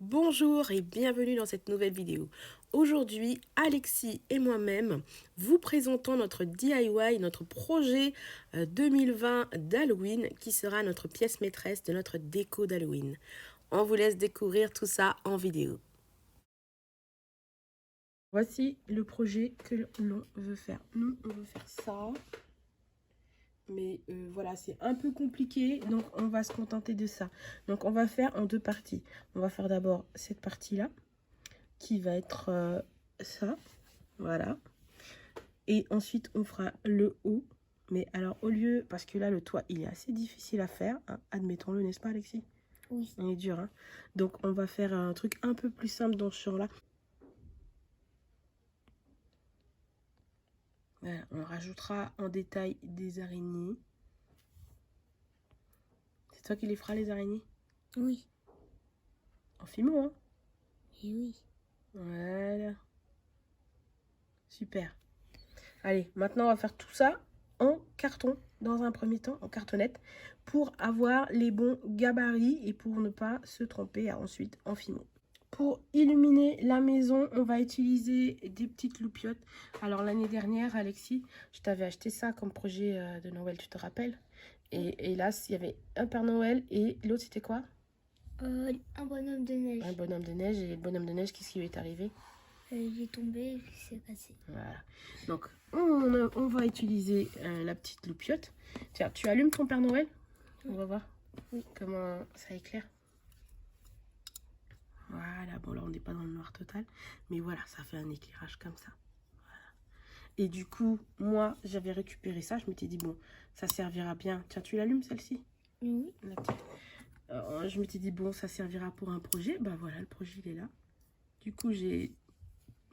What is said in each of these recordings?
Bonjour et bienvenue dans cette nouvelle vidéo. Aujourd'hui, Alexis et moi-même vous présentons notre DIY, notre projet 2020 d'Halloween qui sera notre pièce maîtresse de notre déco d'Halloween. On vous laisse découvrir tout ça en vidéo. Voici le projet que l'on veut faire. Nous, on veut faire ça. Mais voilà, c'est un peu compliqué, donc on va se contenter de ça. Donc on va faire en deux parties. On va faire d'abord cette partie-là, qui va être ça, voilà. Et ensuite, on fera le haut. Mais alors, au lieu, parce que là, le toit, il est assez difficile à faire, hein, admettons-le, n'est-ce pas, Alexis? Oui. Il est dur, hein. Donc, on va faire un truc un peu plus simple dans ce genre-là. Voilà, on rajoutera en détail des araignées. C'est toi qui les feras, les araignées? Oui. En fimo, hein? Et oui. Voilà. Super. Allez, maintenant on va faire tout ça en carton, dans un premier temps, en cartonnette, pour avoir les bons gabarits et pour ne pas se tromper ensuite en fimo. Pour illuminer la maison, on va utiliser des petites loupiottes. Alors l'année dernière, Alexis, je t'avais acheté ça comme projet de Noël, tu te rappelles? Et là, il y avait un Père Noël et l'autre c'était quoi? Un bonhomme de neige. Un bonhomme de neige. Et le bonhomme de neige, qu'est-ce qui lui est arrivé? Il est tombé et puis c'est cassé. Voilà. Donc, on va utiliser la petite loupiote. Tiens, tu allumes ton Père Noël? On va voir comment ça éclaire. Voilà, bon là on n'est pas dans le noir total, mais voilà, ça fait un éclairage comme ça. Voilà. Et du coup, moi, j'avais récupéré ça, je m'étais dit, bon, ça servira bien. Tiens, tu l'allumes celle-ci? Oui. Je m'étais dit, bon, ça servira pour un projet. Bah voilà, le projet il est là. Du coup,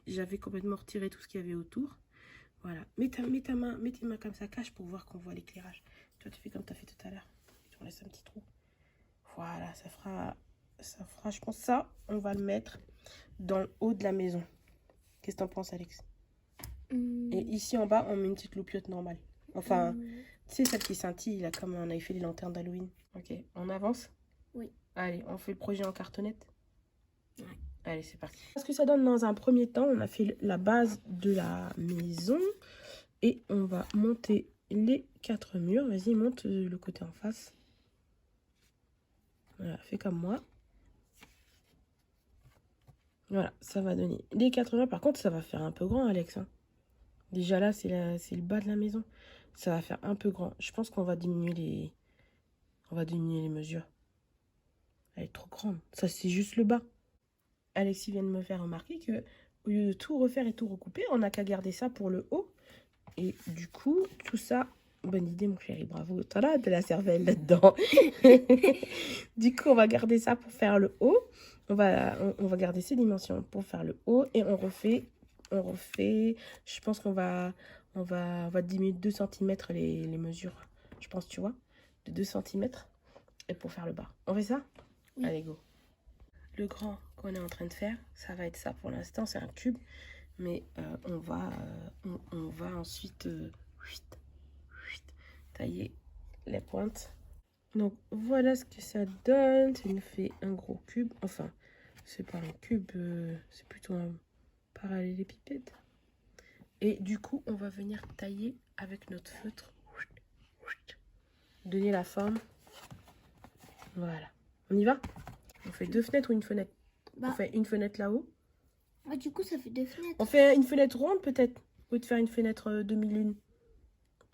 j'avais complètement retiré tout ce qu'il y avait autour. Voilà, mets tes mains comme ça, cache pour voir qu'on voit l'éclairage. Toi, tu fais comme tu as fait tout à l'heure. Tu en laisses un petit trou. Voilà, ça fera, je pense ça, on va le mettre dans le haut de la maison. Qu'est-ce que t'en penses, Alex? Et ici en bas, on met une petite loupiote normale. Enfin, tu sais, celle qui scintille, là, comme on avait fait les lanternes d'Halloween. Ok, on avance? Oui. Allez, on fait le projet en cartonnette? Ouais. Allez, c'est parti. Ce que ça donne dans un premier temps, on a fait la base de la maison. Et on va monter les 4 murs. Vas-y, monte le côté en face. Voilà, fais comme moi. Voilà, ça va donner les 4 murs. Par contre, ça va faire un peu grand, Alex, hein. Déjà là, c'est le bas de la maison. Ça va faire un peu grand. Je pense qu'on va diminuer les mesures. Elle est trop grande. Ça, c'est juste le bas. Alexis vient de me faire remarquer que au lieu de tout refaire et tout recouper, on n'a qu'à garder ça pour le haut. Et du coup, tout ça... Bonne idée, mon chéri, bravo. T'en as de la cervelle là-dedans. Du coup, on va garder ça pour faire le haut. On va garder ces dimensions pour faire le haut. Et on refait. Je pense on va diminuer de 2 cm les mesures. Je pense, tu vois, de 2 cm. Et pour faire le bas. On fait ça? Oui. Allez, go. Le grand qu'on est en train de faire, ça va être ça pour l'instant. C'est un cube. Mais on va ensuite tailler les pointes. Donc voilà ce que ça donne. Ça nous fait un gros cube. Enfin, c'est pas un cube, c'est plutôt un parallélépipède. Et du coup, on va venir tailler avec notre feutre. Donner la forme. Voilà. On y va? On fait 2 fenêtres ou une fenêtre? On fait une fenêtre là-haut. Ah, du coup, ça fait 2 fenêtres. On fait une fenêtre ronde peut-être? Ou de faire une fenêtre demi-lune?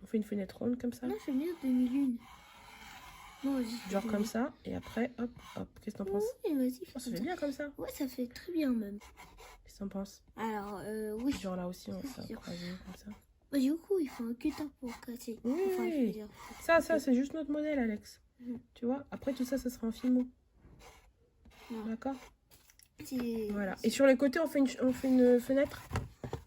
On fait une fenêtre ronde comme ça? Non, je fais mieux demi-lune. Non, vas-y. Genre comme ça. Et après, hop, hop. Qu'est-ce que t'en penses? Oui, vas-y. Oh, ça fait bien comme ça. Ouais, ça fait très bien même. Qu'est-ce que t'en penses? Alors, oui. Genre là aussi, on va croiser comme ça. Bah, du coup, il faut un cutter pour casser. Oui, Enfin, je veux dire. ça, c'est juste notre modèle, Alex. Tu vois, après tout ça, ça sera en fimo. D'accord? Voilà. Et sur les côtés, on fait une fenêtre.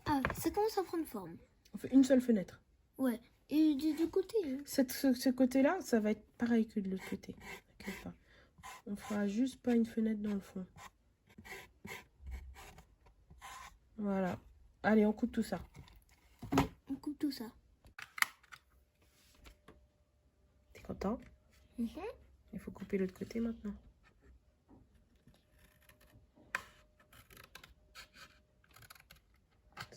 Ah, ça commence à prendre forme. On fait une seule fenêtre. Ouais. Et des deux côtés. Hein. Ce côté-là, ça va être pareil que de l'autre côté. T'inquiète pas. On fera juste pas une fenêtre dans le fond. Voilà. Allez, on coupe tout ça. Oui, on coupe tout ça. T'es content? Il faut couper l'autre côté maintenant.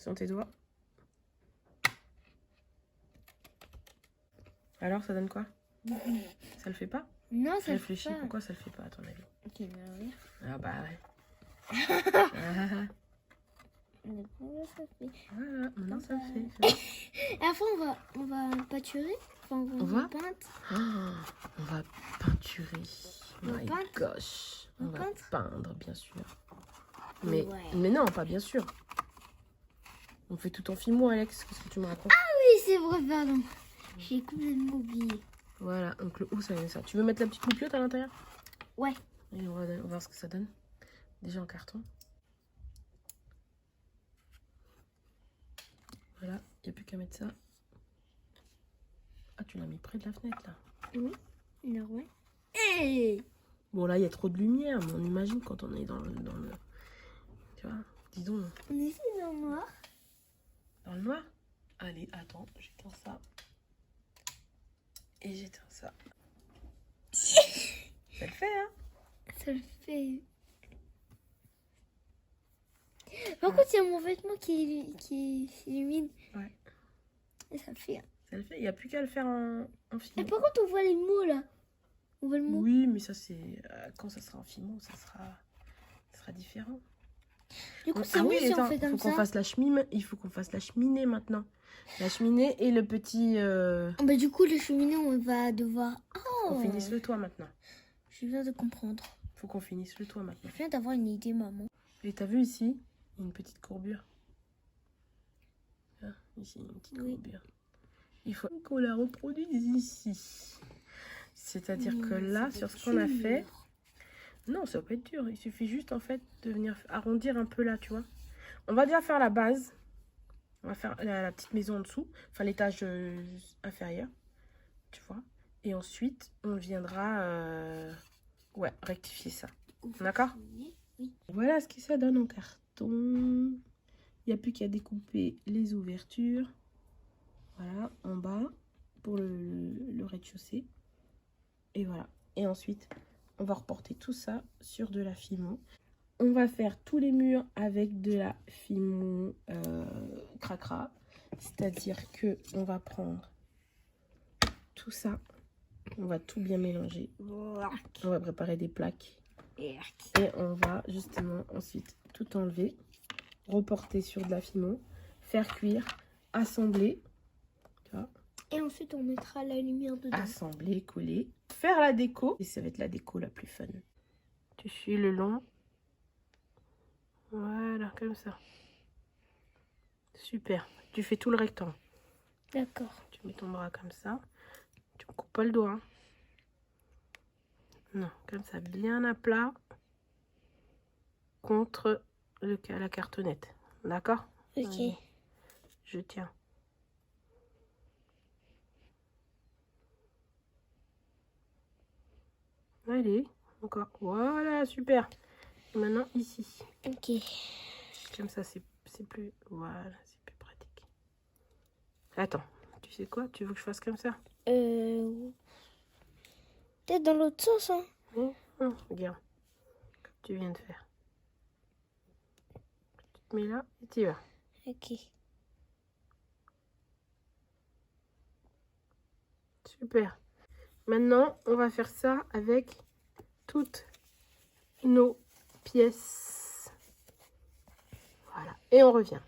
Sans tes doigts. Alors, ça donne quoi? Ça le fait pas? Non, ça Réfléchis, fait pas. pourquoi ça le fait pas à ton avis? Ok, mais regarde. Ah bah ouais. Ah, Comment ça fait? voilà, maintenant ça le fait. C'est bon. Et après, on va pâturer. Enfin, On va peindre. Ah, on va peinturer. On va My peindre gosh. On va peindre peindre, bien sûr. Mais, Ouais. mais non, pas bien sûr. On fait tout en filmo, Alex. Qu'est-ce que tu me racontes? Oui, c'est vrai, pardon. J'ai complètement oublié. Voilà, donc le haut, ça vient ça. Tu veux mettre la petite loupiote à l'intérieur? Ouais. Et on va voir ce que ça donne. Déjà en carton. Voilà, il n'y a plus qu'à mettre ça. Ah, tu l'as mis près de la fenêtre, là. Oui, normal. Hey, Bon, là, il y a trop de lumière, mais on imagine quand on est dans le... Tu vois, dis donc, on est ici dans le noir. dans le noir. Allez, attends, j'éteins ça. Et j'éteins ça. Ça le fait, hein? Ça le fait. Par contre, il y a mon vêtement qui s'illumine. Ouais. Et ça fait. Ça le fait, il n'y a plus qu'à le faire en Et film. par contre, on voit les mots là. On voit le mot. Oui, mais ça, c'est... quand ça sera en film, ça sera différent. Du coup, c'est Ah mieux oui, si attends, on fait il comme faut qu'on ça. fasse la cheminée. Il faut qu'on fasse la cheminée maintenant. La cheminée et le petit... Ah bah, du coup, les cheminées, on va devoir. Qu'on Oh, finisse le toit maintenant. je viens de comprendre. Faut qu'on finisse le toit maintenant. Je viens d'avoir une idée, maman. Et t'as vu ici? Il y a une petite courbure. Ah, ici, une petite Oui. courbure. Il faut qu'on la reproduise ici. C'est-à-dire que là, sur ce qu'on a fait... Non, ça va pas être dur. Il suffit juste, en fait, de venir arrondir un peu là, tu vois. On va déjà faire la base. On va faire la petite maison en dessous. Enfin, l'étage inférieur. Tu vois. Et ensuite, on viendra... ouais, rectifier ça. D'accord? Oui. Voilà ce que ça donne en carton. Il n'y a plus qu'à découper les ouvertures. Voilà, en bas, pour le rez-de-chaussée. Et voilà. Et ensuite, on va reporter tout ça sur de la fimo. On va faire tous les murs avec de la fimo cracra. C'est-à-dire que on va prendre tout ça. On va tout bien mélanger. On va préparer des plaques. Et on va justement ensuite tout enlever. Reporter sur de la fimo. Faire cuire. Assembler. Tu vois. Et ensuite, on mettra la lumière dedans. Assembler, coller. Faire la déco. Et ça va être la déco la plus fun. Tu suis le long. Voilà, comme ça. Super. Tu fais tout le rectangle. D'accord. Tu mets ton bras comme ça. Tu ne coupes pas le doigt. Hein. Non, comme ça, bien à plat. Contre la cartonnette. D'accord? Ok. Allez, je tiens. Allez, encore. Voilà, super. Et maintenant, ici. Ok. Comme ça, c'est plus... Voilà, c'est plus pratique. Attends, tu sais quoi? Tu veux que je fasse comme ça? Peut-être dans l'autre sens, hein. Regarde. Comme tu viens de faire. Tu te mets là et tu y vas. Ok. Super. Maintenant, on va faire ça avec toutes nos pièces. Voilà. Et on revient.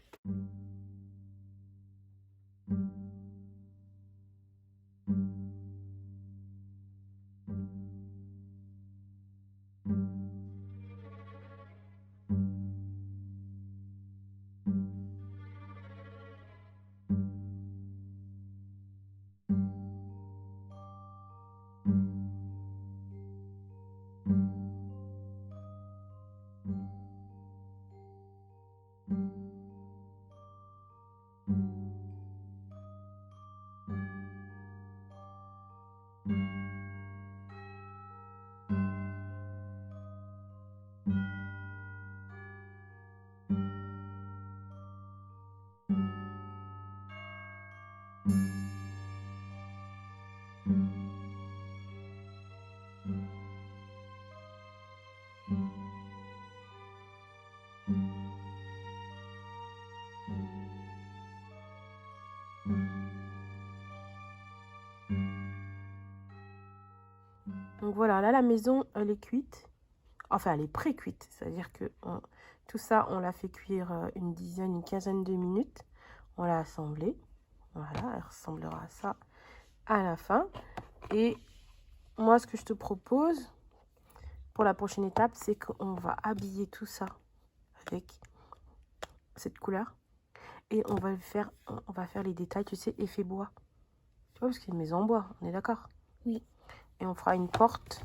voilà, là la maison elle est cuite. Enfin elle est pré-cuite. C'est-à-dire que tout ça on l'a fait cuire une quinzaine de minutes. On l'a assemblé. Voilà, elle ressemblera à ça à la fin. Et moi ce que je te propose pour la prochaine étape, c'est qu'on va habiller tout ça avec cette couleur. Et on va faire les détails, tu sais, effet bois. Tu vois, parce qu'il y a une maison en bois, on est d'accord? Oui. Et on fera une porte.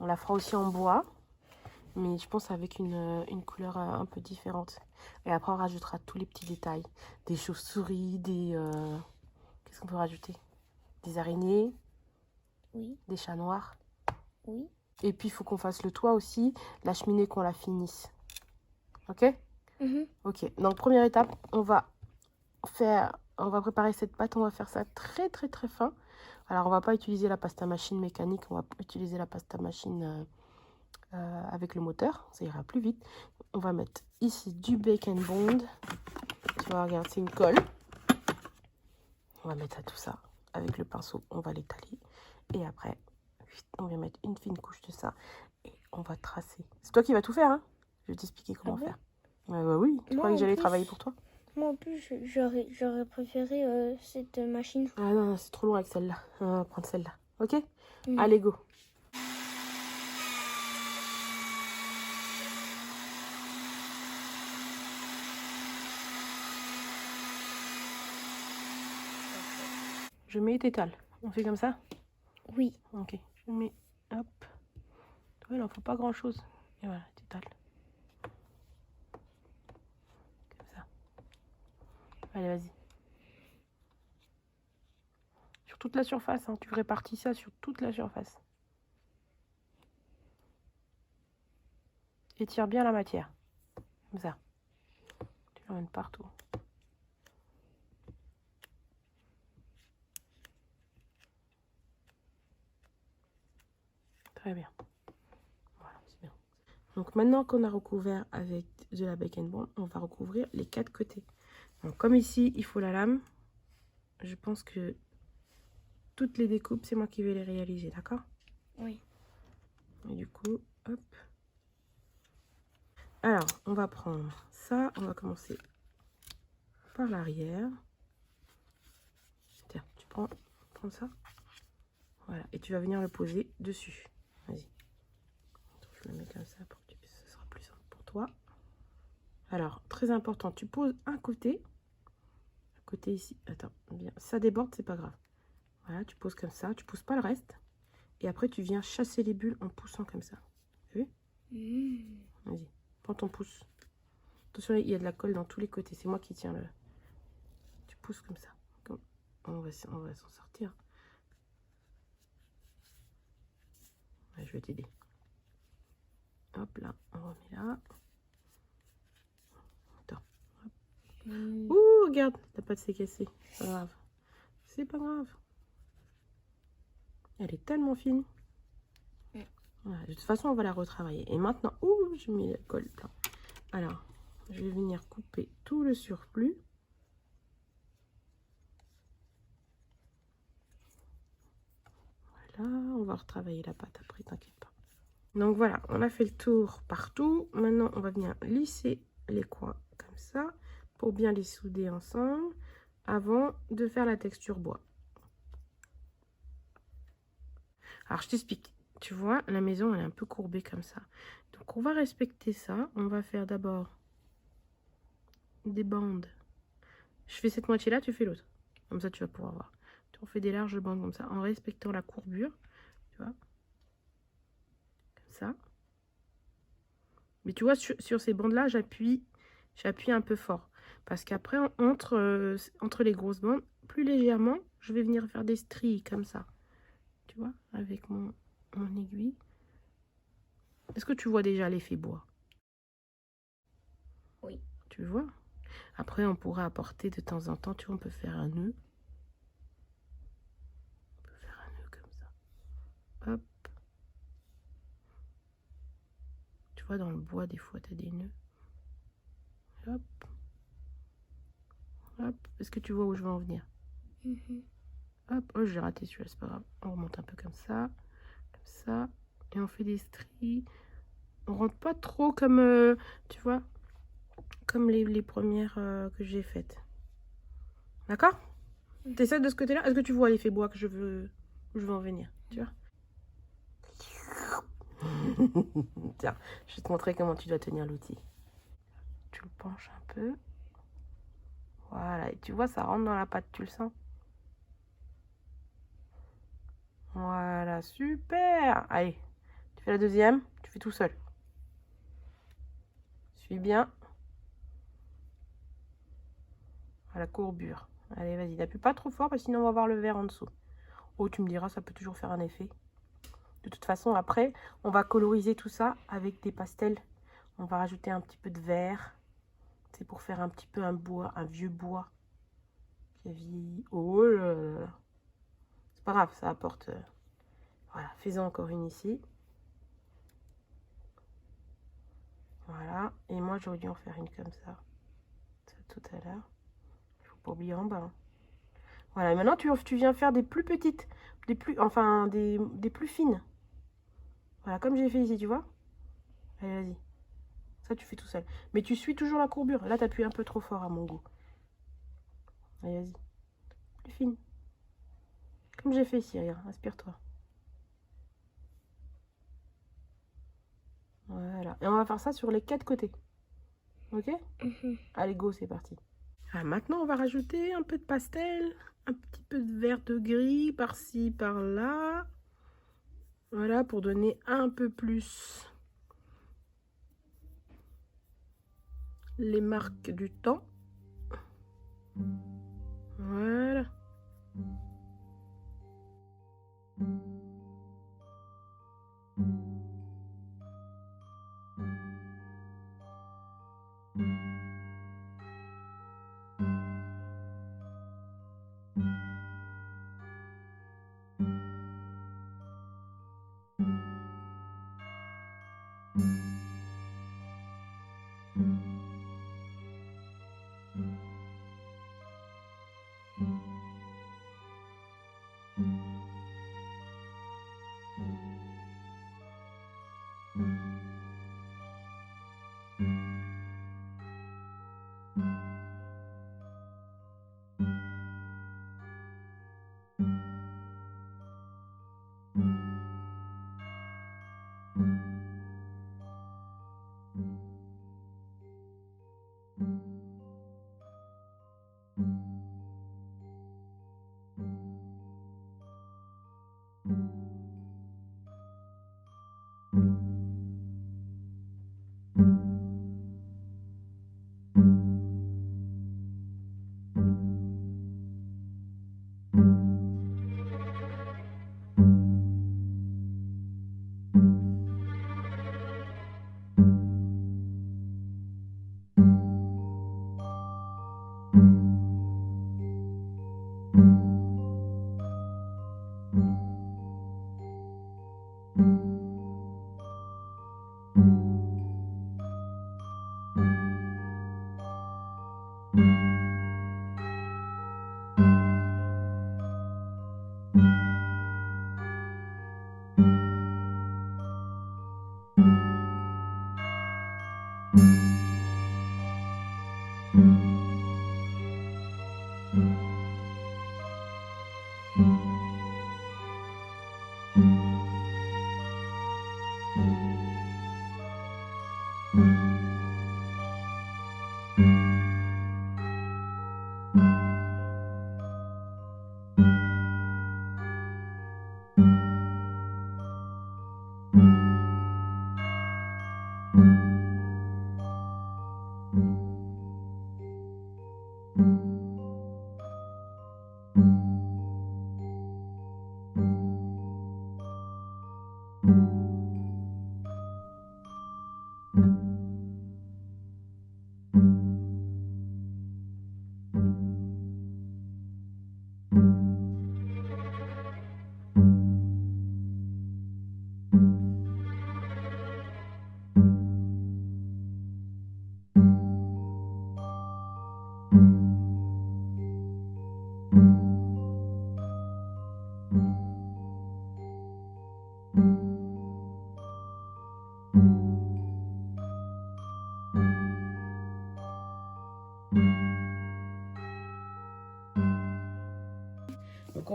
On la fera aussi en bois. Mais je pense avec une couleur un peu différente. Et après, on rajoutera tous les petits détails. Des chauves-souris, des... Qu'est-ce qu'on peut rajouter? Des araignées. Oui. Des chats noirs. Oui. Et puis, il faut qu'on fasse le toit aussi. La cheminée, qu'on la finisse. Ok? Ok. Donc, première étape, on va préparer cette pâte. On va faire ça très, très, très fin. Alors, on va pas utiliser la pasta machine mécanique. On va utiliser la pasta machine avec le moteur. Ça ira plus vite. On va mettre ici du Bake Bond. Tu vois, regarde, c'est une colle. On va mettre tout ça avec le pinceau. On va l'étaler. Et après, on va mettre une fine couche de ça. Et on va tracer. C'est toi qui vas tout faire, hein? Je vais t'expliquer comment faire. Bah oui, tu croyais que j'allais travailler pour toi? Moi, en plus, j'aurais préféré cette machine. Ah non, c'est trop loin avec celle-là. On va prendre celle-là. Ok? Allez, go. Je mets et t'étales. On fait comme ça? Oui. Ok. Je mets... Hop. Toi, il n'en faut pas grand-chose. Et voilà, t'étales. Comme ça. Allez, vas-y. Sur toute la surface, hein. Tu répartis ça sur toute la surface. Étire bien la matière. Comme ça. Tu l'emmènes partout. Très bien. Voilà, c'est bien. Donc maintenant qu'on a recouvert avec de la Bake Bond, on va recouvrir les 4 côtés. Donc comme ici, il faut la lame. Je pense que toutes les découpes, c'est moi qui vais les réaliser, d'accord? Oui. Et du coup, hop. Alors, on va prendre ça. On va commencer par l'arrière. Tiens, tu prends ça. Voilà, et tu vas venir le poser dessus. Vas-y. Je le mets comme ça pour que ce sera plus simple pour toi. Alors, très important, tu poses un côté. Un côté ici. Attends, bien. Ça déborde, c'est pas grave. Voilà, tu poses comme ça. Tu pousses pas le reste. Et après, tu viens chasser les bulles en poussant comme ça. Tu as vu? Vas-y, prends ton pouce. Attention, il y a de la colle dans tous les côtés. C'est moi qui tiens le... Tu pousses comme ça. Comme... On va s'en sortir. Ouais, je vais t'aider. Hop là, on remet là. Attends. Ouh, regarde, la pâte s'est cassée. C'est pas grave. C'est pas grave. Elle est tellement fine. Voilà, de toute façon, on va la retravailler. Et maintenant, ouh, je mets la colle plein. Alors, je vais venir couper tout le surplus. Voilà, on va retravailler la pâte après, t'inquiète pas. Donc voilà, on a fait le tour partout. Maintenant, on va venir lisser les coins comme ça pour bien les souder ensemble avant de faire la texture bois. Alors, je t'explique. Tu vois, la maison, elle est un peu courbée comme ça. Donc, on va respecter ça. On va faire d'abord des bandes. Je fais cette moitié-là, tu fais l'autre. Comme ça, tu vas pouvoir voir. On fait des larges bandes comme ça, en respectant la courbure. Tu vois, comme ça. Mais tu vois, sur ces bandes-là, j'appuie un peu fort. Parce qu'après, entre les grosses bandes, plus légèrement, je vais venir faire des stries comme ça. Tu vois, avec mon aiguille. Est-ce que tu vois déjà l'effet bois? Oui. Tu vois? Après, on pourra apporter de temps en temps, tu vois, on peut faire un nœud. On peut faire un nœud comme ça. Hop. Tu vois, dans le bois, des fois, tu as des nœuds. Hop. Hop. Est-ce que tu vois où je veux en venir? Hop. Oh, j'ai raté celui-là, c'est pas grave. On remonte un peu comme ça. Comme ça. Et on fait des stries. On rentre pas trop comme, tu vois, comme les premières que j'ai faites. D'accord? T'essaies de ce côté-là. Est-ce que tu vois l'effet bois que je veux en venir? Tu vois? Tiens, je vais te montrer comment tu dois tenir l'outil. Tu le penches un peu. Voilà, et tu vois, ça rentre dans la pâte, tu le sens? Voilà, super. Allez, tu fais la deuxième, tu fais tout seul. Suis bien. À la courbure. Allez, vas-y, n'appuie pas trop fort parce que sinon on va voir le verre en dessous. Oh, tu me diras, ça peut toujours faire un effet. De toute façon, après, on va coloriser tout ça avec des pastels. On va rajouter un petit peu de vert. C'est pour faire un petit peu un bois, un vieux bois qui a vieilli. Oh là là. C'est pas grave, ça apporte. Voilà, fais-en encore une ici. Voilà, et moi j'aurais dû en faire une comme ça tout à l'heure. Il faut pas oublier en bas. Hein. Voilà, et maintenant tu viens faire des plus petites, des plus plus fines. Voilà, comme j'ai fait ici, tu vois. Allez, vas-y. Ça, tu fais tout seul. Mais tu suis toujours la courbure. Là, t'appuies un peu trop fort à mon goût. Allez, vas-y. Plus fine. Comme j'ai fait ici, regarde, inspire-toi. Voilà. Et on va faire ça sur les 4 côtés. Ok? Allez, go, c'est parti. Ah, maintenant, on va rajouter un peu de pastel, un petit peu de vert de gris par-ci, par-là. Voilà, pour donner un peu plus les marques du temps. Voilà.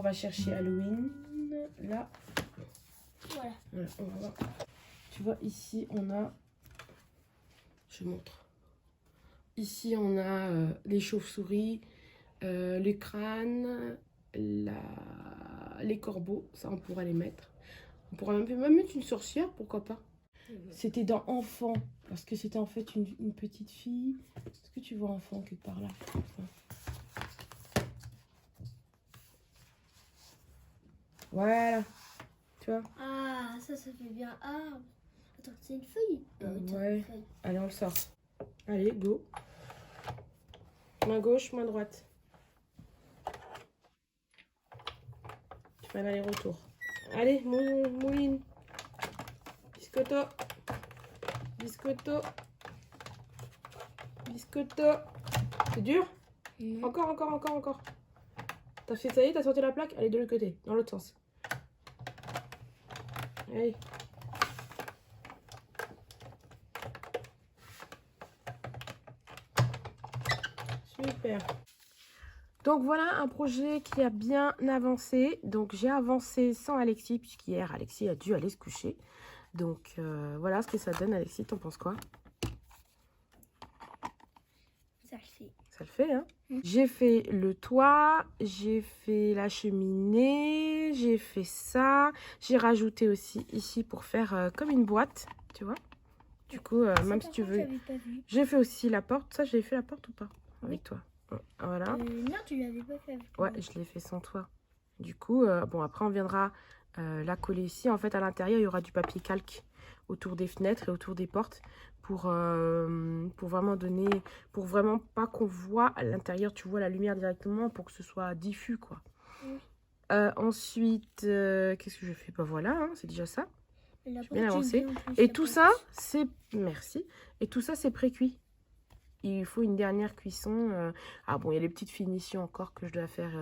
va chercher Halloween. Là, Voilà. voilà, on va voir. Tu vois, ici, on a... Je montre. Ici, on a les chauves-souris, les crânes, les corbeaux. Ça, on pourra les mettre. On pourra même mettre une sorcière, pourquoi pas. C'était dans Enfant, parce que c'était en fait une petite fille. Est-ce que tu vois Enfant quelque part là? Voilà, tu vois. Ah, ça fait bien arbre. Attends, c'est une feuille. Attends, Ouais. une feuille. Allez, on le sort. Allez, go. Main gauche, main droite. Tu fais un aller-retour. Allez, mouline. Biscotto. Biscotto. Biscotto. C'est dur? Non. Encore. T'as fait ça y est, t'as sorti la plaque? Allez, de l'autre côté, dans l'autre sens. Allez. Super. Donc voilà un projet qui a bien avancé. Donc j'ai avancé sans Alexis, puisqu'hier Alexis a dû aller se coucher. Donc voilà ce que ça donne. Alexis, t'en penses quoi? Ça le fait. Ça le fait, hein? J'ai fait le toit, j'ai fait la cheminée, j'ai fait ça. J'ai rajouté aussi ici pour faire comme une boîte, tu vois? Du coup, même si tu veux... J'avais pas vu. J'ai fait aussi la porte. Ça, j'ai fait la porte ou pas? Avec toi. Voilà. Non, tu l'avais pas fait avec Ouais, moi. je l'ai fait sans toi. Du coup, bon, après, on viendra la coller ici. En fait, à l'intérieur, il y aura du papier calque autour des fenêtres et autour des portes pour vraiment donner, pour vraiment pas qu'on voit à l'intérieur, tu vois la lumière directement pour que ce soit diffus, quoi. Oui. Ensuite, qu'est-ce que je fais? Bah voilà, hein, c'est déjà ça. La J'ai bien porte, avancé. j'aime bien en plus, Et la tout porte. ça, c'est... Merci. Et tout ça, c'est pré-cuit. Il faut une dernière cuisson. Ah bon, il y a les petites finitions encore que je dois faire,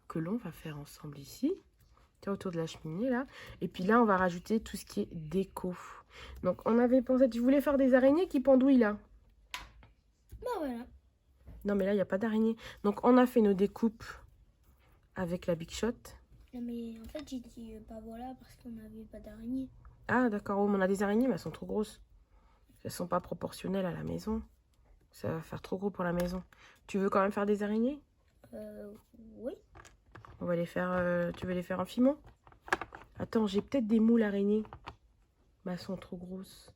que l'on va faire ensemble ici. Tu vois, autour de la cheminée, là. Et puis là, on va rajouter tout ce qui est déco. Donc, on avait pensé... Tu voulais faire des araignées qui pendouillent, là? Bah voilà. Non, mais là, il n'y a pas d'araignées. Donc, on a fait nos découpes avec la Big Shot. Non, mais en fait, j'ai dit bah voilà parce qu'on n'avait pas d'araignée. Ah, d'accord. Oh, mais on a des araignées, mais elles sont trop grosses. Elles sont pas proportionnelles à la maison. Ça va faire trop gros pour la maison. Tu veux quand même faire des araignées? Oui. On va les faire... tu veux les faire en fimon? Attends, j'ai peut-être des moules araignées. Mais elles sont trop grosses.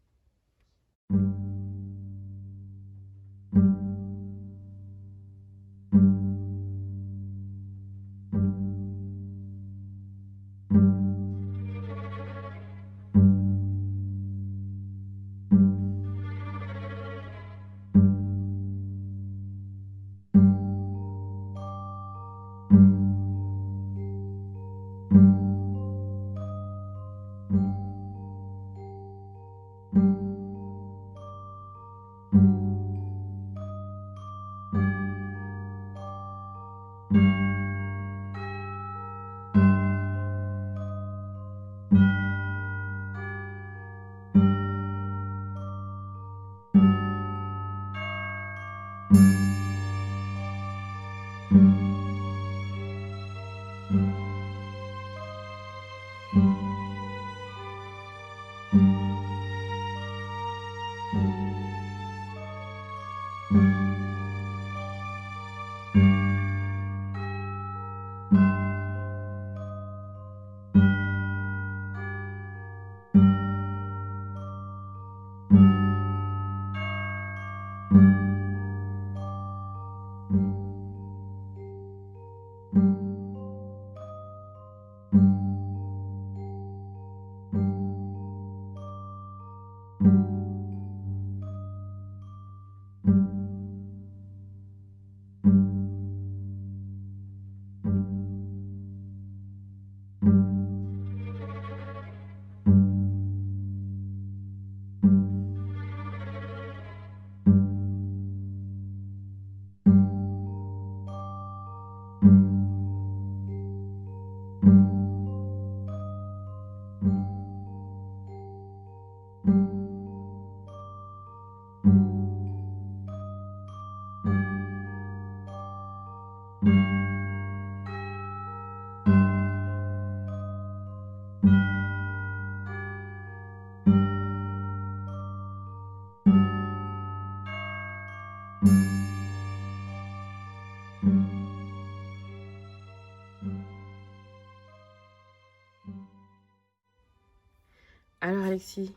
Alors Alexis,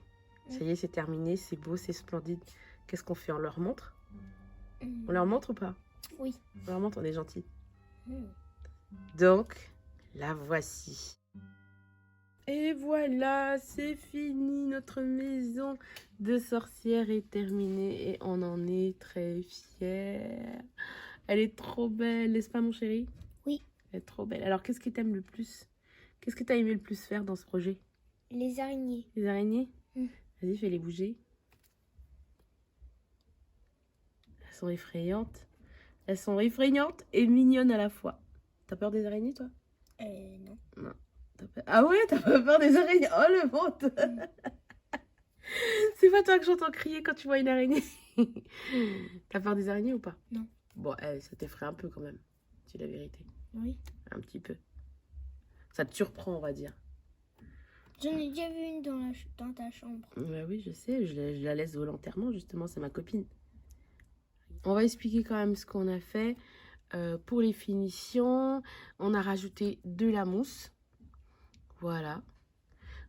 ça y est, c'est terminé, c'est beau, c'est splendide. Qu'est-ce qu'on fait? On leur montre? On leur montre ou pas? Oui. On leur montre, on est gentil. Mm. Donc, la voici. Et voilà, c'est fini, notre maison de sorcière est terminée et on en est très fiers. Elle est trop belle, n'est-ce pas mon chéri? Oui. Elle est trop belle. Alors, qu'est-ce que t'aimes le plus? Qu'est-ce que t'as aimé le plus faire dans ce projet? Les araignées. Les araignées? Mm. Vas-y, fais-les bouger. Elles sont effrayantes. Elles sont effrayantes et mignonnes à la fois. T'as peur des araignées, toi? Non. Non. Ah ouais, t'as pas peur des araignées? Oh, le honte! C'est pas toi que j'entends crier quand tu vois une araignée. T'as peur des araignées ou pas? Non. Bon, ça t'effraie un peu quand même. C'est la vérité. Oui. Un petit peu. Ça te surprend, on va dire. J'en ai déjà vu une dans ta chambre. Oui, je sais. Je la laisse volontairement, justement. C'est ma copine. On va expliquer quand même ce qu'on a fait. Pour les finitions, on a rajouté de la mousse. Voilà.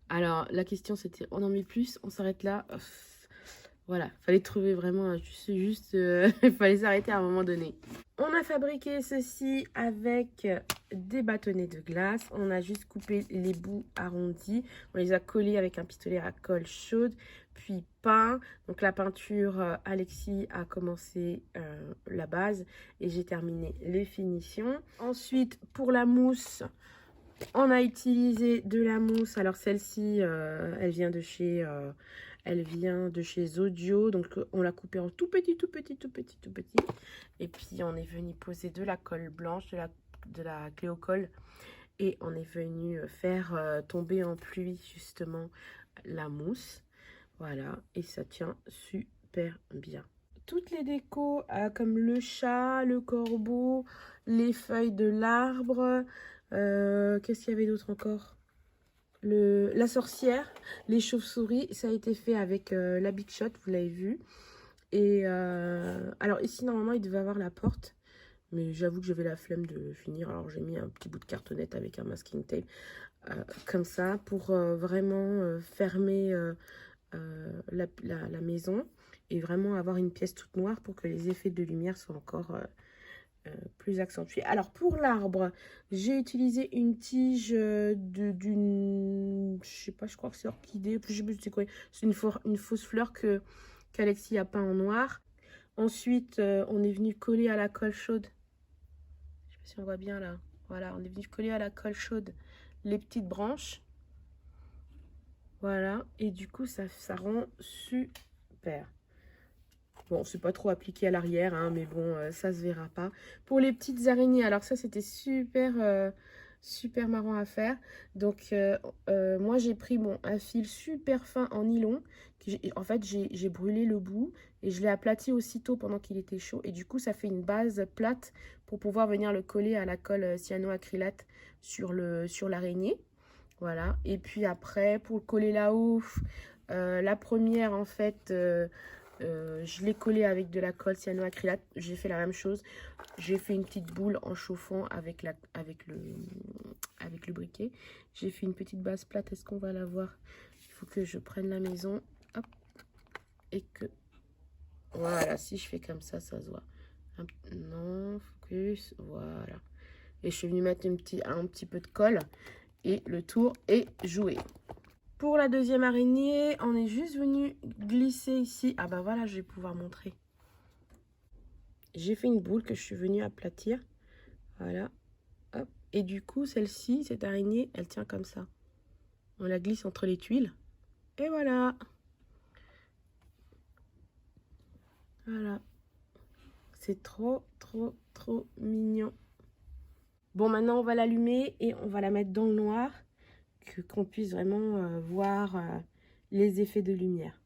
Alors, la question, c'était, on en met plus, on s'arrête là. Voilà, fallait trouver vraiment, il fallait s'arrêter à un moment donné. On a fabriqué ceci avec des bâtonnets de glace. On a juste coupé les bouts arrondis. On les a collés avec un pistolet à colle chaude, puis peint. Donc la peinture, Alexis a commencé la base et j'ai terminé les finitions. Ensuite, pour la mousse, on a utilisé de la mousse. Alors celle-ci, elle vient de chez Zodio. Donc on l'a coupée en tout petit. Et puis on est venu poser de la colle blanche, de la clé au colle. Et on est venu faire tomber en pluie justement la mousse. Voilà, et ça tient super bien. Toutes les décos, comme le chat, le corbeau, les feuilles de l'arbre... qu'est-ce qu'il y avait d'autre encore? La sorcière, les chauves-souris, ça a été fait avec la Big Shot, vous l'avez vu. Et alors ici, normalement, il devait avoir la porte. Mais j'avoue que j'avais la flemme de finir. Alors j'ai mis un petit bout de cartonnette avec un masking tape. Comme ça, pour vraiment fermer la maison. Et vraiment avoir une pièce toute noire pour que les effets de lumière soient encore... plus accentué. Alors pour l'arbre, j'ai utilisé une tige d'une, je sais pas, je crois que c'est orchidée, je sais plus c'est quoi, c'est une fausse fleur qu'Alexis a peint en noir. Ensuite, on est venu coller à la colle chaude. Je sais pas si on voit bien là. Voilà, on est venu coller à la colle chaude les petites branches. Voilà, et du coup ça rend super. Bon, c'est pas trop appliqué à l'arrière, hein, mais bon, ça se verra pas. Pour les petites araignées, alors ça, c'était super, super marrant à faire. Donc, moi, j'ai pris un fil super fin en nylon. En fait, j'ai brûlé le bout et je l'ai aplati aussitôt pendant qu'il était chaud. Et du coup, ça fait une base plate pour pouvoir venir le coller à la colle cyanoacrylate sur l'araignée. Voilà. Et puis après, pour le coller là-haut, la première, en fait... je l'ai collé avec de la colle cyanoacrylate. J'ai fait la même chose. J'ai fait une petite boule en chauffant avec le briquet. J'ai fait une petite base plate. Est-ce qu'on va la voir? Il faut que je prenne la maison. Hop. Et que... Voilà, si je fais comme ça, ça se voit. Non, focus. Voilà. Et je suis venue mettre un petit peu de colle. Et le tour est joué. Pour la deuxième araignée, on est juste venu glisser ici. Ah bah voilà, je vais pouvoir montrer. J'ai fait une boule que je suis venue aplatir. Voilà. Hop. Et du coup, celle-ci, cette araignée, elle tient comme ça. On la glisse entre les tuiles. Et voilà. Voilà. C'est trop mignon. Bon, maintenant, on va l'allumer et on va la mettre dans le noir. Qu'on puisse vraiment voir les effets de lumière.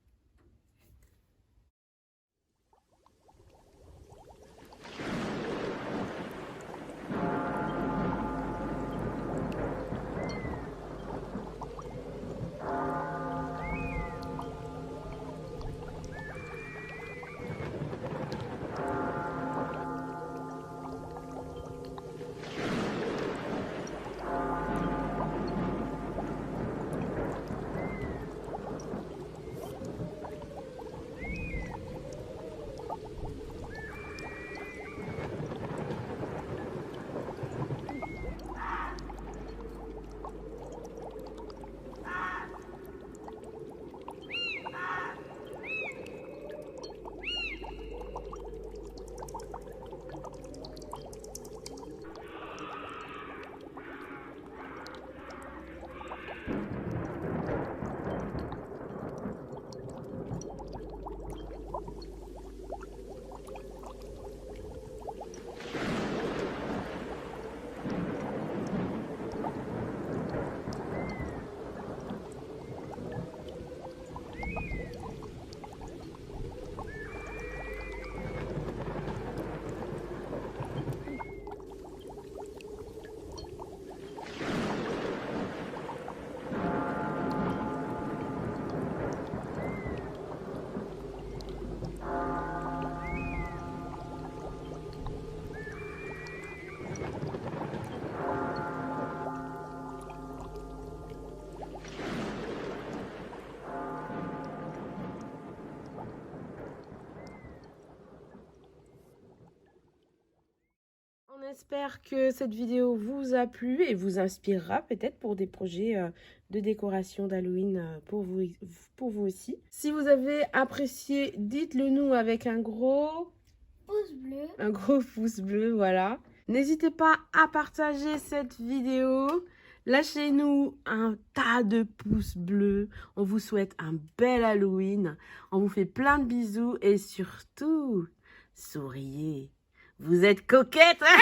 j'espère que cette vidéo vous a plu et vous inspirera peut-être pour des projets de décoration d'Halloween pour vous aussi. Si vous avez apprécié, dites-le nous avec un gros pouce bleu, voilà. N'hésitez pas à partager cette vidéo. Lâchez-nous un tas de pouces bleus. On vous souhaite un bel Halloween. On vous fait plein de bisous et surtout, souriez. Vous êtes coquette, hein?